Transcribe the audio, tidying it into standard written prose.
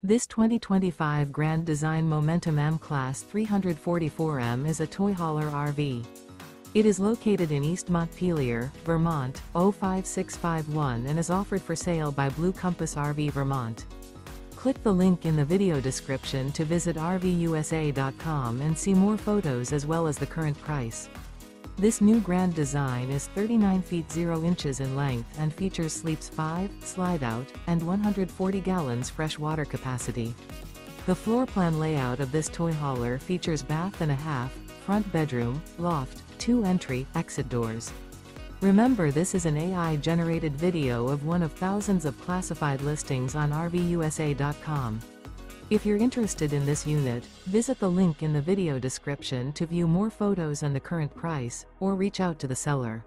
This 2025 Grand Design Momentum M-Class 344M is a toy hauler RV. It is located in East Montpelier, Vermont, 05651 and is offered for sale by Blue Compass RV Vermont. Click the link in the video description to visit RVUSA.com and see more photos as well as the current price. This new grand design is 39 feet 0 inches in length and features sleeps 5, slide-out, and 140 gallons fresh water capacity. The floor plan layout of this toy hauler features bath and a half, front bedroom, loft, 2 entry, exit doors. Remember, this is an AI-generated video of one of thousands of classified listings on RVUSA.com. If you're interested in this unit, visit the link in the video description to view more photos and the current price, or reach out to the seller.